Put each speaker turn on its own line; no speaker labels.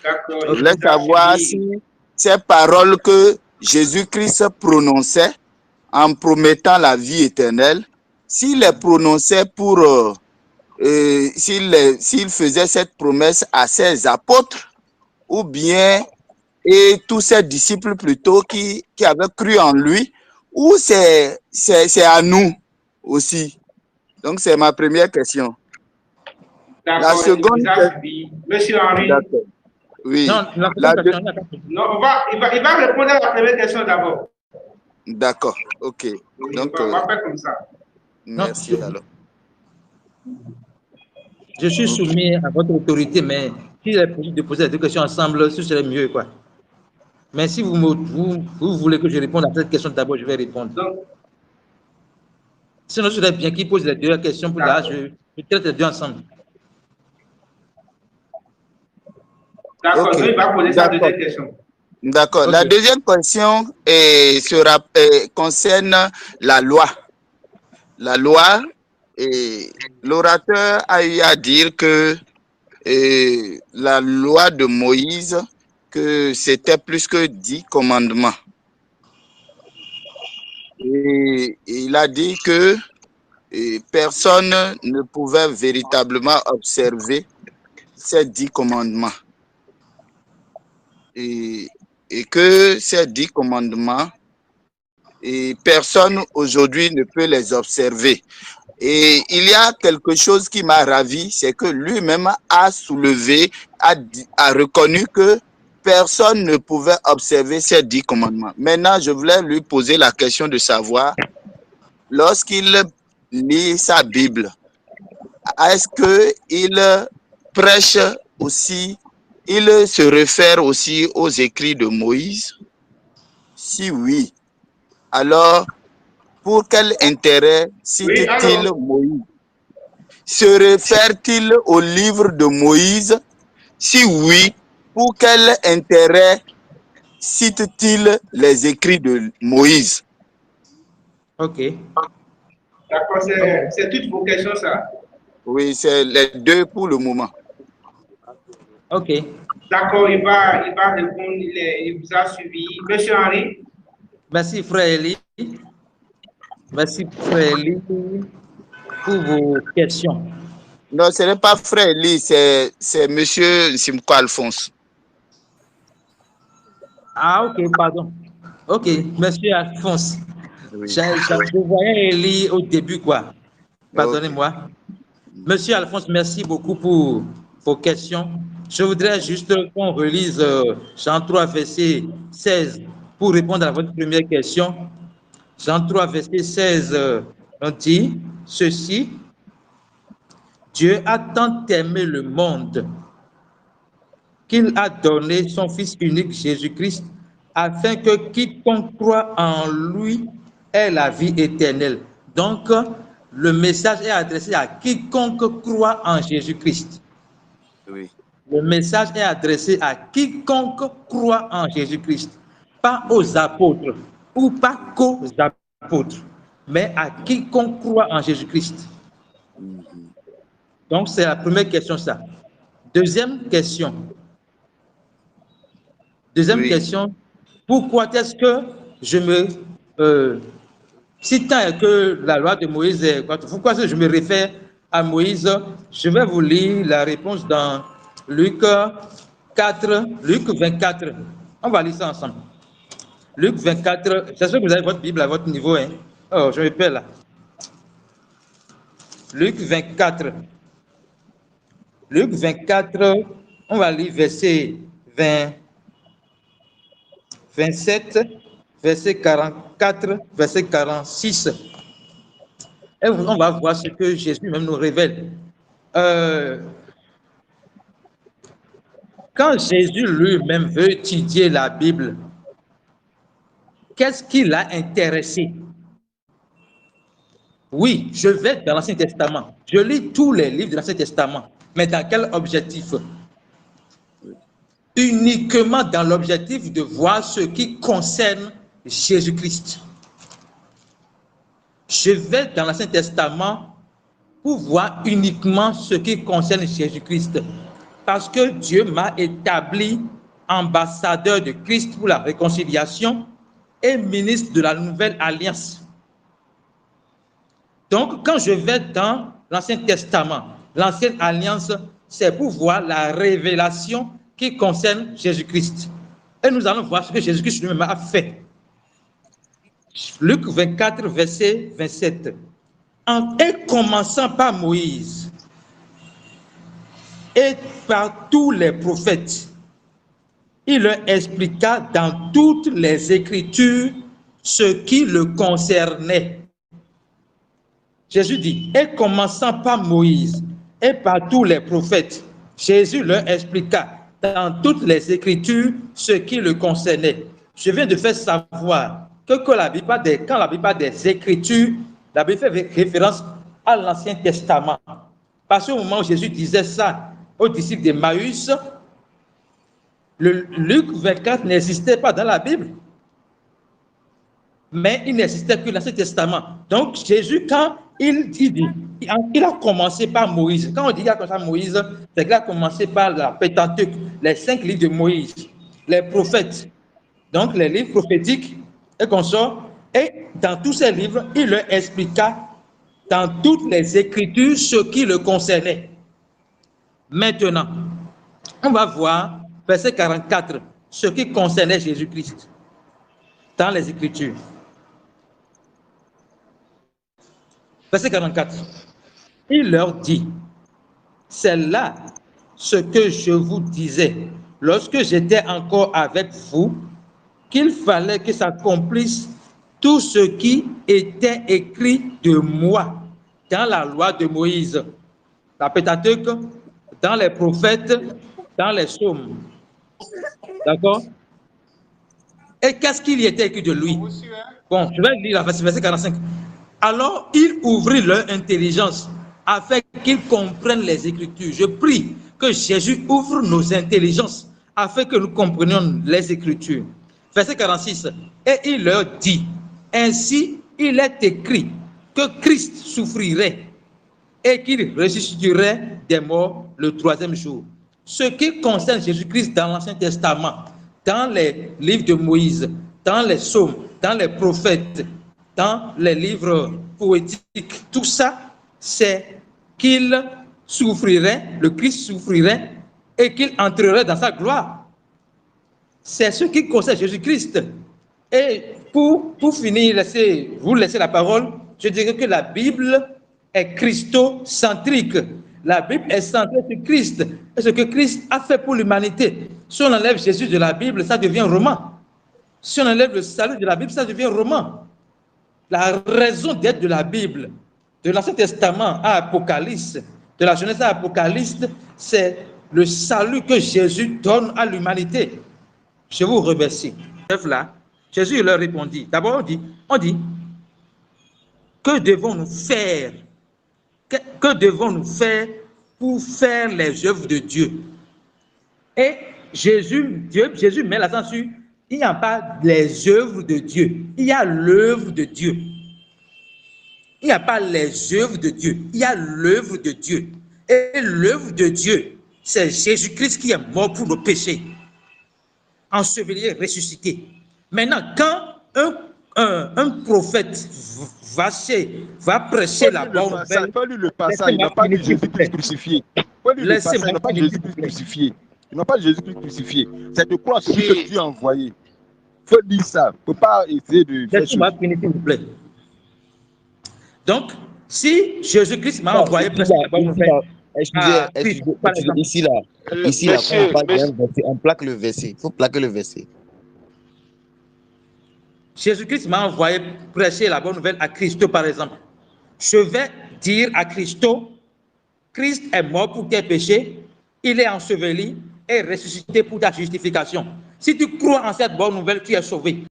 D'accord.
Je voulais savoir si ces paroles que Jésus-Christ prononçait en promettant la vie éternelle, s'il les prononçait pour, s'il faisait cette promesse à ses apôtres ou bien et tous ses disciples plutôt qui avaient cru en lui, ou c'est à nous aussi? Donc, c'est ma première question. La seconde question.
Monsieur Henri.
D'accord. Oui.
Non, la question,
non, il va répondre à la première question d'abord.
D'accord, ok.
Oui,
donc,
on va faire comme ça.
Merci alors.
Je suis soumis à votre autorité, mais s'il est possible de poser les deux questions ensemble, ce serait mieux, quoi. Mais si vous voulez que je réponde à cette question d'abord, je vais répondre.
Donc,
sinon, ce serait bien qu'il pose les deux questions, pour là, je traite les deux ensemble.
D'accord,
Okay.
donc il va poser sa deuxième question.
D'accord. Okay. La deuxième question concerne la loi. La loi, l'orateur a eu à dire que la loi de Moïse, que c'était plus que 10 commandements. Et il a dit que personne ne pouvait véritablement observer ces 10 commandements. Et que ces 10 commandements, personne aujourd'hui ne peut les observer. Et il y a quelque chose qui m'a ravi, c'est que lui-même a soulevé, a reconnu que personne ne pouvait observer ces 10 commandements. Maintenant, je voulais lui poser la question de savoir, lorsqu'il lit sa Bible, est-ce qu'il prêche aussi, il se réfère aussi aux écrits de Moïse? Si oui, alors pour quel intérêt cite-t-il Moïse? Se réfère-t-il au livre de Moïse? Si oui, pour quel intérêt cite-t-il les écrits de Moïse?
Ok.
D'accord, c'est toutes vos questions, ça?
Oui, c'est les deux pour le moment.
Ok.
D'accord, il va répondre, il vous a suivi. Monsieur Henri?
Merci, frère Eli. Merci, frère Eli, pour vos questions.
Non, ce n'est pas frère Eli, c'est monsieur Simko Alphonse.
Ah, ok, pardon. Ok, monsieur Alphonse.
Oui.
Je voyais Eli au début, quoi. Pardonnez-moi. Okay. Monsieur Alphonse, merci beaucoup pour vos questions. Je voudrais juste qu'on relise Jean 3, verset 16 pour répondre à votre première question. Jean 3, verset 16, on dit ceci. Dieu a tant aimé le monde qu'il a donné son Fils unique, Jésus-Christ, afin que quiconque croit en lui ait la vie éternelle. Donc, le message est adressé à quiconque croit en Jésus-Christ.
Oui.
Le message est adressé à quiconque croit en Jésus-Christ, pas aux apôtres ou pas qu'aux apôtres, mais à quiconque croit en Jésus-Christ. Donc, c'est la première question, ça. Deuxième question. Deuxième question. Pourquoi est-ce que je me... si tant est que la loi de Moïse est... Pourquoi est-ce que je me réfère à Moïse? Je vais vous lire la réponse dans Luc 4, Luc 24. On va lire ça ensemble. Luc 24. C'est sûr que vous avez votre Bible à votre niveau. Hein? Oh, je me perds là. Luc 24. Luc 24, on va lire verset 27, verset 44, verset 46. Et on va voir ce que Jésus même nous révèle. Quand Jésus lui-même veut étudier la Bible, qu'est-ce qui l'a intéressé? Oui, je vais dans l'Ancien Testament. Je lis tous les livres de l'Ancien Testament. Mais dans quel objectif? Uniquement dans l'objectif de voir ce qui concerne Jésus-Christ. Je vais dans l'Ancien Testament pour voir uniquement ce qui concerne Jésus-Christ. parce que Dieu m'a établi ambassadeur de Christ pour la réconciliation et ministre de la nouvelle alliance. Donc, quand je vais dans l'Ancien Testament, l'Ancienne Alliance, c'est pour voir la révélation qui concerne Jésus-Christ. Et nous allons voir ce que Jésus-Christ lui-même a fait. Luc 24, verset 27. Et commençant par Moïse et par tous les prophètes, il leur expliqua dans toutes les Écritures ce qui le concernait. Jésus dit, et commençant par Moïse et par tous les prophètes, Jésus leur expliqua dans toutes les Écritures ce qui le concernait. Je viens de faire savoir que quand la Bible parle des Écritures, la Bible fait référence à l'Ancien Testament. Parce qu'au moment où Jésus disait ça aux disciples d'Emmaüs, le Luc 24 n'existait pas dans la Bible, mais il n'existait que l'Ancien Testament. Donc Jésus, quand il a commencé par Moïse. Quand on dit qu'il a commencé par Moïse, c'est qu'il a commencé par la Pentateuque, les 5 livres de Moïse, les prophètes, donc les livres prophétiques et consorts. Et dans tous ces livres, il leur expliqua dans toutes les Écritures ce qui le concernait. Maintenant, on va voir verset 44, ce qui concernait Jésus-Christ dans les Écritures. Verset 44. Il leur dit, c'est là ce que je vous disais lorsque j'étais encore avec vous, qu'il fallait que s'accomplisse tout ce qui était écrit de moi dans la loi de Moïse, la Pentateuque, dans les prophètes, dans les psaumes. D'accord? Et qu'est-ce qu'il y était écrit de lui? Bon, je vais lire la verset 45. Alors, il ouvrit leur intelligence afin qu'ils comprennent les Écritures. Je prie que Jésus ouvre nos intelligences afin que nous comprenions les Écritures. Verset 46. Et il leur dit, ainsi il est écrit que Christ souffrirait et qu'il ressusciterait des morts le 3e jour. Ce qui concerne Jésus-Christ dans l'Ancien Testament, dans les livres de Moïse, dans les psaumes, dans les prophètes, dans les livres poétiques, tout ça, c'est qu'il souffrirait, le Christ souffrirait et qu'il entrerait dans sa gloire. C'est ce qui concerne Jésus-Christ. Et pour finir, vous laisser la parole, je dirais que la Bible est christocentrique. La Bible est centrée sur Christ et ce que Christ a fait pour l'humanité. Si on enlève Jésus de la Bible, ça devient roman. Si on enlève le salut de la Bible, ça devient roman. La raison d'être de la Bible, de l'Ancien Testament à Apocalypse, de la Genèse à Apocalypse, c'est le salut que Jésus donne à l'humanité. Je vous remercie. Là, Jésus leur répondit. D'abord, on dit, que devons-nous faire? Que devons-nous faire pour faire les œuvres de Dieu? Et Jésus met l'accent sur, il n'y a pas les œuvres de Dieu, il y a l'œuvre de Dieu. Il n'y a pas les œuvres de Dieu, il y a l'œuvre de Dieu. Et l'œuvre de Dieu, c'est Jésus-Christ qui est mort pour nos péchés, enseveli et ressuscité. Maintenant, quand un prophète va prêcher la bonne nouvelle.
Pas lu le passage, il n'a pas dit Jésus-Christ crucifié. Pas lu le passage, il n'a pas Jésus-Christ crucifié. Il n'a pas Jésus-Christ crucifié. C'est de croire sur ce que Dieu a envoyé. Il faut dire ça. Il ne faut pas essayer de.
Laissez-moi finir, s'il vous plaît. Donc, si Jésus-Christ m'a envoyé prêcher la bonne nouvelle.
Excusez, ici là, on plaque le verset. Il faut plaquer le verset.
Jésus-Christ m'a envoyé prêcher la bonne nouvelle à Christo, par exemple. Je vais dire à Christo, Christ est mort pour tes péchés, il est enseveli et ressuscité pour ta justification. Si tu crois en cette bonne nouvelle, tu es sauvé.